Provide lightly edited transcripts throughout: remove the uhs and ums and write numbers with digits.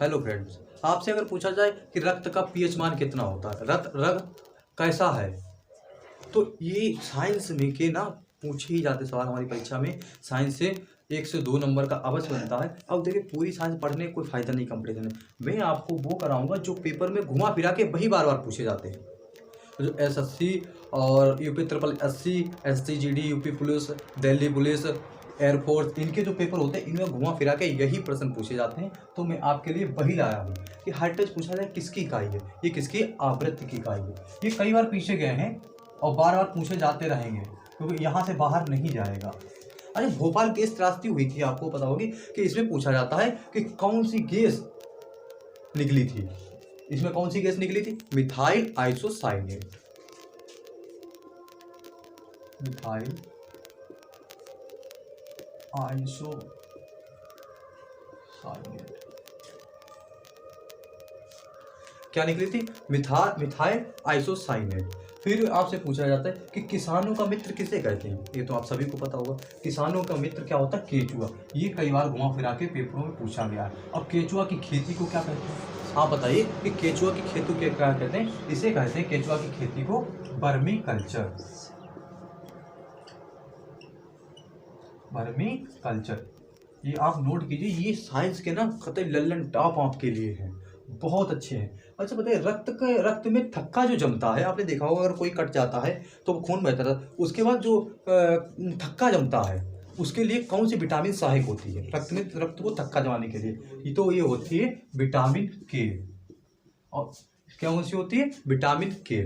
Hello friends, आपसे अगर पूछा जाए कि रक्त का पीएच मान कितना होता है, रक्त रक्त कैसा है, तो ये साइंस में के ना पूछे ही जाते सवाल हमारी परीक्षा में। साइंस से 1 से 2 नंबर का अवश्य बनता है। अब देखिए, पूरी साइंस पढ़ने का कोई फायदा नहीं कंपटीशन में। मैं आपको वो कराऊंगा जो पेपर में घुमा फिरा के वही बार बार पूछे जाते हैं। तो जो एसएससी और UP triple SC, SC GD, UP police, Delhi police, air force, इनके जो पेपर होते हैं इनमें घुमा फिरा के यही प्रश्न पूछे जाते हैं। तो मैं आपके लिए वही लाया हूँ कि हार्ट टच पूछा जाए किसकी इकाई है, ये किसकी आवृत्ति की इकाई है। ये कई बार पूछे गए हैं और बार बार पूछे जाते रहेंगे क्योंकि यहाँ से बाहर नहीं जाएगा। अरे भोपाल गैस त्रासदी हुई थी, आपको पता होगी कि इसमें पूछा जाता है कि कौन सी गैस निकली थी। इसमें कौन सी गैस निकली थी? Methyl isocyanate. मिथाइल आइसोसाइनेट क्या निकली थी? Methyl isocyanate. फिर आपसे पूछा जाता है कि किसानों का मित्र किसे कहते हैं। ये तो आप सभी को पता होगा, किसानों का मित्र क्या होता है? केचुआ। ये कई बार घुमा फिरा के पेपरों में पूछा गया है। अब केचुआ की खेती को क्या कहते हैं? आप बताइए कि केचुआ की खेती को क्या कहते हैं? इसे कहते हैं केचुआ की खेती को वर्मी कल्चर। वर्मी कल्चर, ये आप नोट कीजिए। ये साइंस के ना कतई लल्लन टॉप आपके लिए हैं, बहुत अच्छे हैं। अच्छा बताइए, रक्त में थक्का जो जमता है, आपने देखा होगा अगर कोई कट जाता है तो खून बहता था, उसके बाद जो थक्का जमता है उसके लिए कौन सी विटामिन सहायक होती है रक्त को थक्का जमाने के लिए? ये तो ये होती है विटामिन के। और क्या कौन सी होती है? विटामिन के।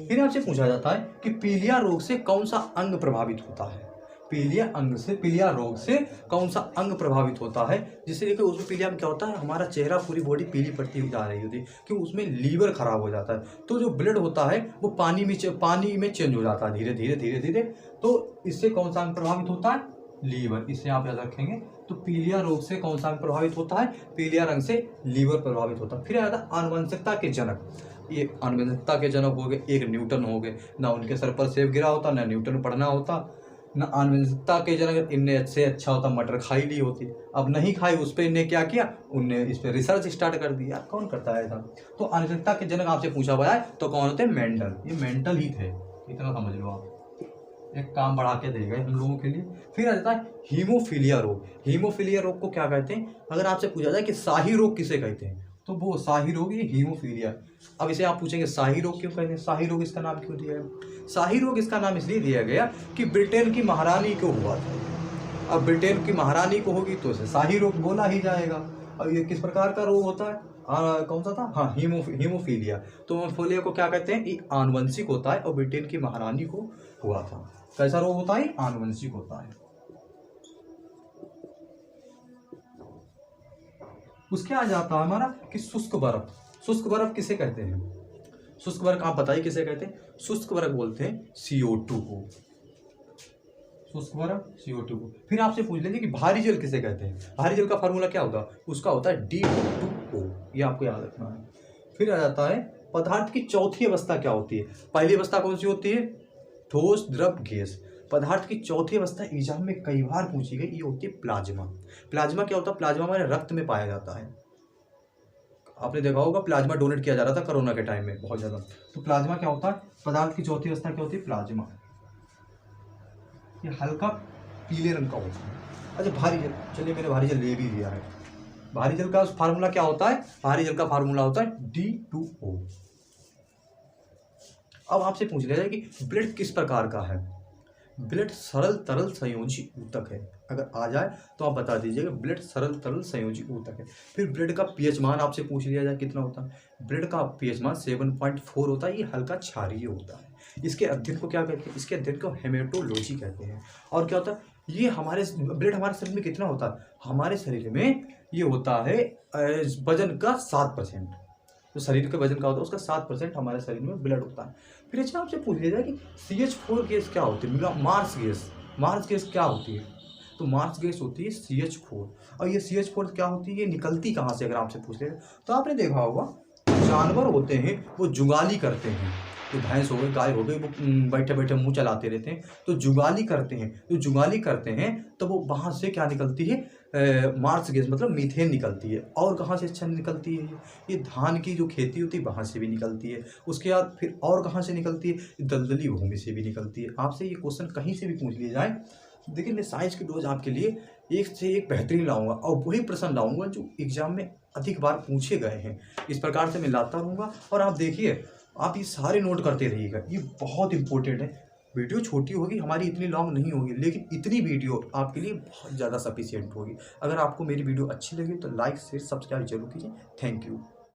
फिर आपसे पूछा जाता है कि पीलिया रोग से कौन सा अंग प्रभावित होता है? पीलिया रोग से कौन सा अंग प्रभावित होता है? जिससे देखिए उसमें पीलिया में क्या होता है, हमारा चेहरा पूरी बॉडी पीली पड़ती हुई जा रही होती है क्योंकि उसमें लीवर खराब हो जाता है। तो जो ब्लड होता है वो पानी में चेंज हो जाता है धीरे धीरे। तो इससे कौन सा अंग प्रभावित होता है? लीवर। इसे आप याद रखेंगे। तो पीलिया रोग से कौन सा अंग प्रभावित होता है? पीलिया रंग से लीवर प्रभावित होता है। फिर आता है आनुवंशिकता के जनक। ये आनुवंशिकता के जनक हो गए, एक न्यूटन हो गए। ना उनके सर पर सेब गिरा होता, ना न्यूटन पढ़ना होता, ना आनुवंशिकता के जनक। इनने से अच्छा होता मटर खाई ली होती। अब नहीं खाई, उस पर इनने क्या किया, उनने इस पर रिसर्च स्टार्ट कर दिया। कौन करता है ऐसा? तो आनुवंशिकता के जनक आपसे पूछा गया है तो कौन होते हैं? मेंडल। ये मेंटल ही थे, इतना समझ लो आप। एक काम बढ़ा के दे गए हम लोगों के लिए। फिर आ जाता है हीमोफीलिया रोग। हीमोफीलिया रोग को क्या कहते हैं? अगर आपसे पूछा जाए कि शाही रोग किसे कहते हैं तो वो शाही रोग, ये हीमोफीलिया। अब इसे आप पूछेंगे शाही रोग क्यों कहते हैं? शाही रोग इसका नाम क्यों दिया गया? शाही रोग इसका नाम इसलिए दिया गया कि ब्रिटेन की महारानी को हुआ था। अब ब्रिटेन की महारानी को होगी तो इसे शाही रोग बोला ही जाएगा। अब ये किस प्रकार का रोग होता है? कौन सा था? हाँ, हीमोफीलिया। तो हीमोफीलिया को क्या कहते हैं? ये आनुवंशिक होता है और ब्रिटेन की महारानी को हुआ था। कैसा रोग होता है? आनुवंशिक होता है। उसके आ जाता है हमारा कि शुष्क बर्फ। शुष्क बर्फ किसे कहते हैं? शुष्क बर्फ आप बताइए किसे कहते हैं? शुष्क बर्फ बोलते हैं CO2 को। शुष्क बर्फ CO2 को। फिर आपसे पूछ लेंगे कि भारी जल किसे कहते हैं? भारी जल का फार्मूला क्या होगा? उसका होता है D2O। ये आपको याद रखना है। फिर आ जाता है पदार्थ की चौथी अवस्था क्या होती है? पहली अवस्था कौन सी होती है? ठोस, द्रव, गैस। पदार्थ की चौथी अवस्था एग्जाम में कई बार पूछी गई, ये होती है प्लाज्मा। प्लाज्मा क्या होता है? प्लाज्मा हमारे रक्त में पाया जाता है। आपने देखा होगा प्लाज्मा डोनेट किया जा रहा था कोरोना के टाइम में बहुत ज़्यादा। तो प्लाज्मा क्या होता है? पदार्थ की चौथी अवस्था क्या होती है? प्लाज्मा। ये हल्का पीले रंग का होता है। अच्छा भारी जल, चलिए मैंने भारी जल ले भी लिया है। भारी जल का फार्मूला क्या होता है? भारी जल का फार्मूला होता है D2O। अब आपसे पूछ लिया जाए कि ब्लड किस प्रकार का है? ब्लड सरल तरल संयोजी ऊतक है। अगर आ जाए तो आप बता दीजिएगा, ब्लड सरल तरल संयोजी ऊतक है। फिर ब्लड का पीएच मान आपसे पूछ लिया जाए कितना होता है? ब्लड का पीएच मान 7.4 होता है। ये हल्का क्षारीय होता है। इसके अध्ययन को क्या कहते हैं? इसके अध्ययन को हेमेटोलॉजी कहते हैं। और क्या होता है? ये हमारे ब्लड हमारे शरीर में कितना होता है? हमारे शरीर में ये होता है वजन का 7%। तो शरीर के वजन का होता है उसका 7% हमारे शरीर में ब्लड होता है। फिर अच्छा आपसे पूछ लिया जाए कि CH4 गैस क्या होती है? Marsh gas. मार्स गैस क्या होती है? तो मार्स गैस होती है CH4। और ये CH4 क्या होती है? ये निकलती कहाँ से? अगर आपसे पूछ ले तो आपने देखा होगा जानवर होते हैं वो जुगाली करते हैं। जो भैंस हो गई, गाय हो गई, वो बैठे बैठे मुंह चलाते रहते हैं, तो जुगाली करते हैं। तो जुगाली करते हैं तो वो वहाँ से क्या निकलती है, मार्स गैस मतलब मीथेन निकलती है। और कहाँ से अच्छा निकलती है ये धान की जो खेती होती है वहाँ से भी निकलती है। उसके बाद फिर और कहाँ से निकलती है, दलदली भूमि से भी निकलती है। आपसे ये क्वेश्चन कहीं से भी पूछ लिया जाए, देखिए मैं साइंस की डोज आपके लिए एक से एक बेहतरीन लाऊंगा और वही प्रश्न लाऊंगा जो एग्जाम में अधिक बार पूछे गए हैं। इस प्रकार से मैं लाता रहूँगा और आप देखिए, आप ये सारे नोट करते रहिएगा, ये बहुत इंपॉर्टेंट है। वीडियो छोटी होगी, हमारी इतनी लॉन्ग नहीं होगी, लेकिन इतनी वीडियो आपके लिए बहुत ज़्यादा सफिशियंट होगी। अगर आपको मेरी वीडियो अच्छी लगी तो लाइक शेयर सब्सक्राइब जरूर कीजिए। Thank you.